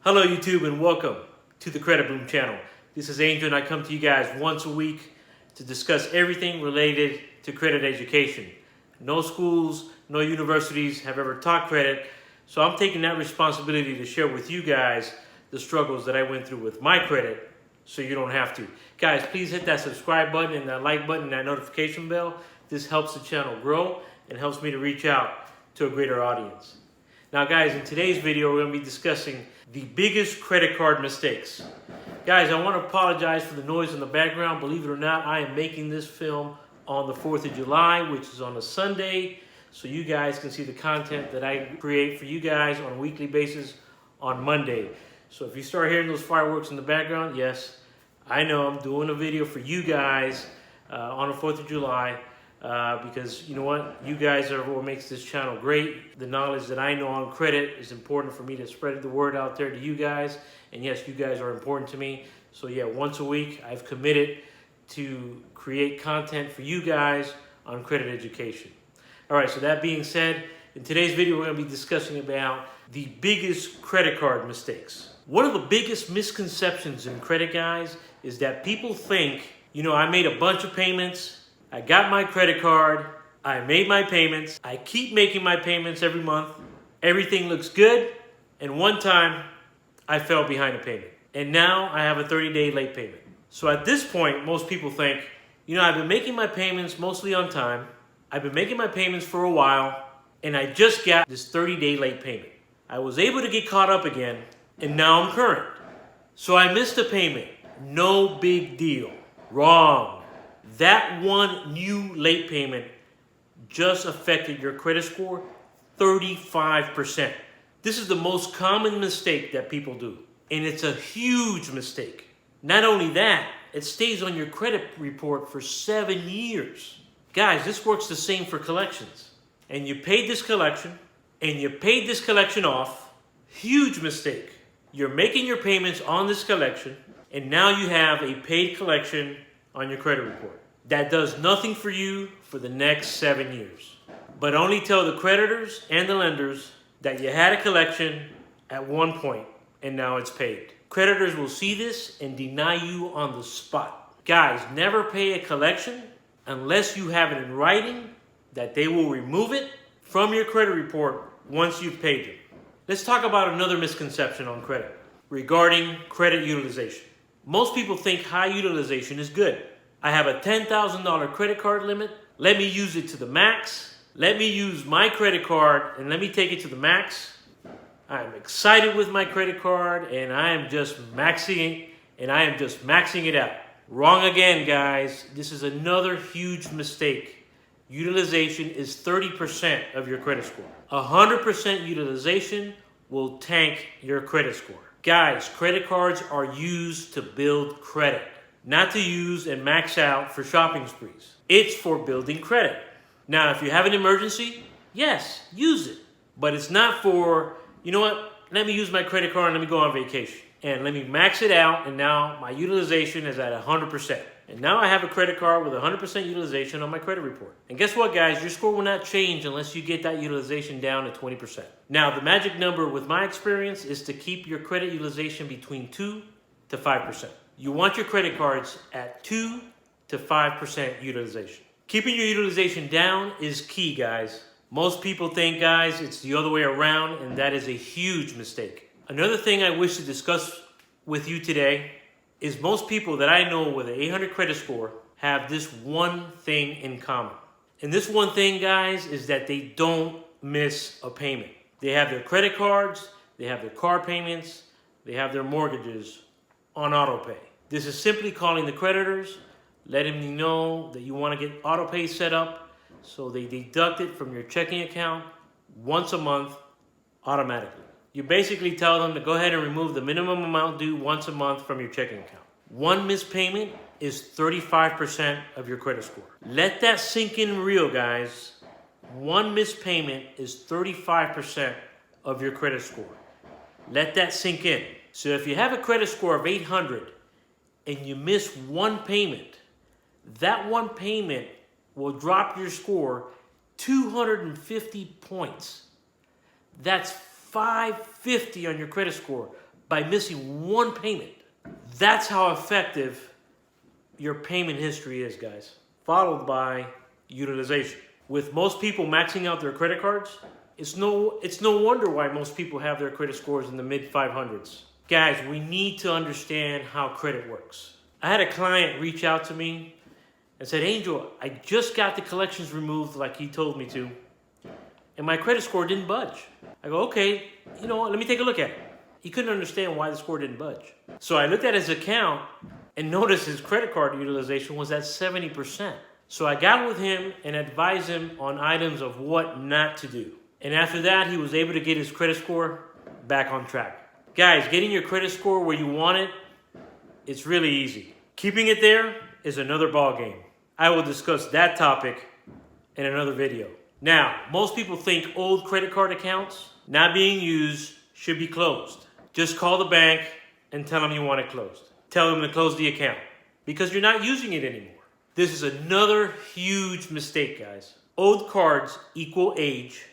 Hello YouTube and welcome to the Credit Boom channel. This is Angel and I come to you guys once a week to discuss everything related to credit education. No schools, no universities have ever taught credit, so I'm taking that responsibility to share with you guys the struggles that I went through with my credit so you don't have to. Guys, please hit that subscribe button and that like button and that notification bell. This helps the channel grow and helps me to reach out to a greater audience. Now guys, in today's video, we're going to be discussing the biggest credit card mistakes. Guys, I want to apologize for the noise in the background. Believe it or not, I am making this film on the 4th of July, which is on a Sunday, so you guys can see the content that I create for you guys on a weekly basis on Monday. So if you start hearing those fireworks in the background, yes, I know I'm doing a video for you guys on the 4th of July. Because you know what, you guys are what makes this channel great. The knowledge that I know on credit is important for me to spread the word out there to you guys. And yes, you guys are important to me. So yeah, once a week I've committed to create content for you guys on credit education. All right, so that being said, in today's video we're going to be discussing about the biggest credit card mistakes. One of the biggest misconceptions in credit, guys, is that people think, you know, I made a bunch of payments, I got my credit card, I made my payments, I keep making my payments every month, everything looks good, and one time I fell behind a payment. And now I have a 30-day late payment. So at this point, most people think, you know, I've been making my payments mostly on time, I've been making my payments for a while, and I just got this 30-day late payment. I was able to get caught up again, and now I'm current. So I missed a payment. No big deal. Wrong. That one new late payment just affected your credit score 35%. This is the most common mistake that people do, and it's a huge mistake. Not only that, it stays on your credit report for 7 years. Guys, this works the same for collections. And you paid this collection, and you paid this collection off. Huge mistake. You're making your payments on this collection, and now you have a paid collection on your credit report. That does nothing for you for the next 7 years. But only tell the creditors and the lenders that you had a collection at one point and now it's paid. Creditors will see this and deny you on the spot. Guys, never pay a collection unless you have it in writing that they will remove it from your credit report once you've paid them. Let's talk about another misconception on credit regarding credit utilization. Most people think high utilization is good. I have a $10,000 credit card limit. Let me use it to the max. Let me use my credit card and let me take it to the max. I'm excited with my credit card and I am just maxing it out. Wrong again, guys. This is another huge mistake. Utilization is 30% of your credit score. 100% utilization will tank your credit score. Guys, credit cards are used to build credit, not to use and max out for shopping sprees. It's for building credit. Now, if you have an emergency, yes, use it. But it's not for, you know what, let me use my credit card and let me go on vacation. And let me max it out, and now my utilization is at 100%. And now I have a credit card with 100% utilization on my credit report. And guess what, guys? Your score will not change unless you get that utilization down to 20%. Now, the magic number with my experience is to keep your credit utilization between 2 to 5%. You want your credit cards at 2 to 5% utilization. Keeping your utilization down is key, guys. Most people think, guys, it's the other way around, and that is a huge mistake. Another thing I wish to discuss with you today is most people that I know with an 800 credit score have this one thing in common. And this one thing, guys, is that they don't miss a payment. They have their credit cards, they have their car payments, they have their mortgages on auto pay. This is simply calling the creditors, letting them know that you want to get auto pay set up so they deduct it from your checking account once a month automatically. You basically tell them to go ahead and remove the minimum amount due once a month from your checking account. One missed payment is 35% of your credit score. Let that sink in real, guys. One missed payment is 35% of your credit score. Let that sink in. So if you have a credit score of 800 and you miss one payment, that one payment will drop your score 250 points. That's 550 on your credit score by missing one payment. That's how effective your payment history is, guys. Followed by utilization. With most people maxing out their credit cards, it's no wonder why most people have their credit scores in the mid 500s. Guys, we need to understand how credit works. I had a client reach out to me and said, Angel, I just got the collections removed like he told me to, and my credit score didn't budge. I go, okay, you know what, let me take a look at it. He couldn't understand why the score didn't budge. So I looked at his account and noticed his credit card utilization was at 70%. So I got with him and advised him on items of what not to do. And after that, he was able to get his credit score back on track. Guys, getting your credit score where you want it, it's really easy. Keeping it there is another ball game. I will discuss that topic in another video. Now, most people think old credit card accounts not being used should be closed. Just call the bank and tell them you want it closed. Tell them to close the account because you're not using it anymore. This is another huge mistake, guys. Old cards equal age.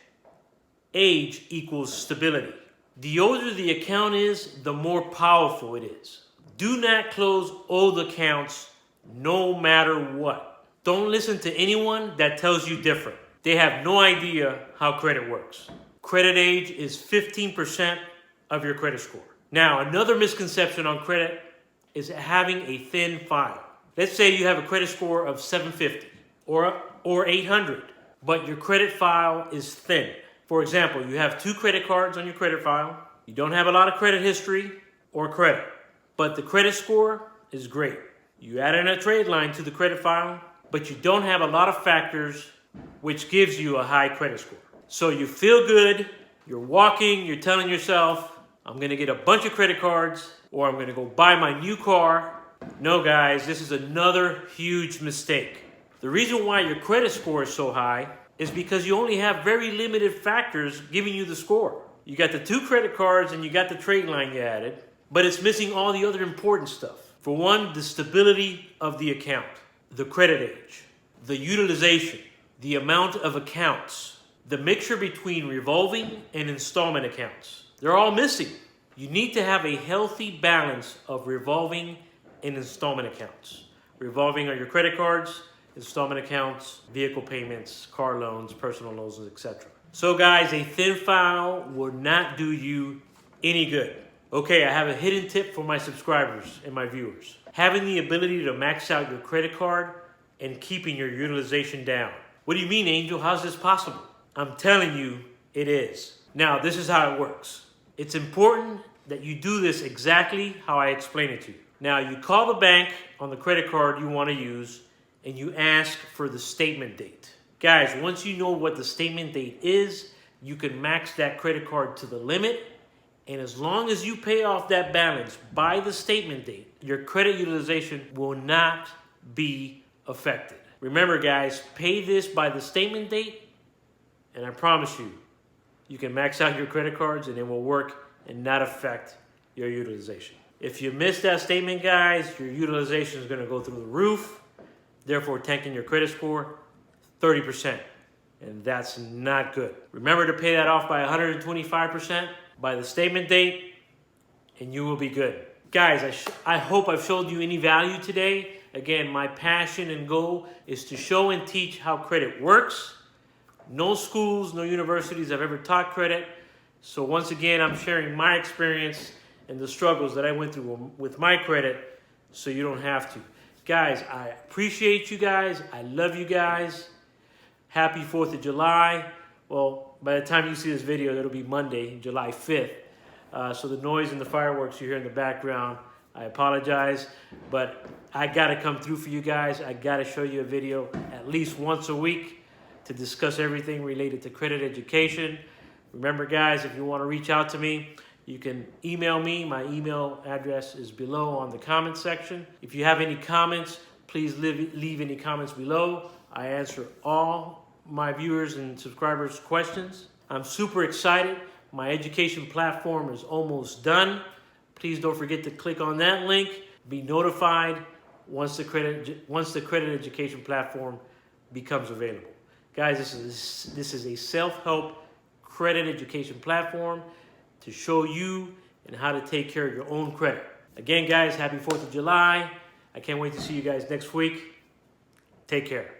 Age equals stability. The older the account is, the more powerful it is. Do not close old accounts no matter what. Don't listen to anyone that tells you different. They have no idea how credit works. Credit age is 15% of your credit score. Now, another misconception on credit is having a thin file. Let's say you have a credit score of 750 or 800, but your credit file is thin. For example, you have 2 credit cards on your credit file. You don't have a lot of credit history or credit, but the credit score is great. You add in a Tradeline to the credit file, but you don't have a lot of factors, which gives you a high credit score. So you feel good, you're walking, you're telling yourself, I'm gonna get a bunch of credit cards, or I'm gonna go buy my new car. No, guys, this is another huge mistake. The reason why your credit score is so high is because you only have very limited factors giving you the score. You got the 2 credit cards and you got the Tradeline you added, but it's missing all the other important stuff. For one, the stability of the account, the credit age, the utilization, the amount of accounts, the mixture between revolving and installment accounts. They're all missing. You need to have a healthy balance of revolving and installment accounts. Revolving are your credit cards, installment accounts, vehicle payments, car loans, personal loans, etc. So guys, a thin file will not do you any good. Okay, I have a hidden tip for my subscribers and my viewers. Having the ability to max out your credit card and keeping your utilization down. What do you mean, Angel? How's this possible? I'm telling you, it is. Now, this is how it works. It's important that you do this exactly how I explain it to you. Now, you call the bank on the credit card you want to use and you ask for the statement date. Guys, once you know what the statement date is, you can max that credit card to the limit. And as long as you pay off that balance by the statement date, your credit utilization will not be affected. Remember, guys, pay this by the statement date, and I promise you, you can max out your credit cards and it will work and not affect your utilization. If you miss that statement, guys, your utilization is going to go through the roof, therefore tanking your credit score 30%. And that's not good. Remember to pay that off by 125% by the statement date, and you will be good. Guys, I hope I've showed you any value today. Again, my passion and goal is to show and teach how credit works. No schools, no universities have ever taught credit. So once again, I'm sharing my experience and the struggles that I went through with my credit so you don't have to. Guys, I appreciate you guys. I love you guys. Happy 4th of July. Well, by the time you see this video, it'll be Monday, July 5th. So the noise and the fireworks you hear in the background, I apologize. But I got to come through for you guys. I got to show you a video at least once a week to discuss everything related to credit education. Remember, guys, if you want to reach out to me, you can email me. My email address is below on the comment section. If you have any comments, please leave any comments below. I answer all my viewers and subscribers' questions. I'm super excited. My education platform is almost done. Please don't forget to click on that link. Be notified once the credit education platform becomes available. Guys, this is a self-help credit education platform to show you and how to take care of your own credit. Again, guys, happy 4th of July. I can't wait to see you guys next week. Take care.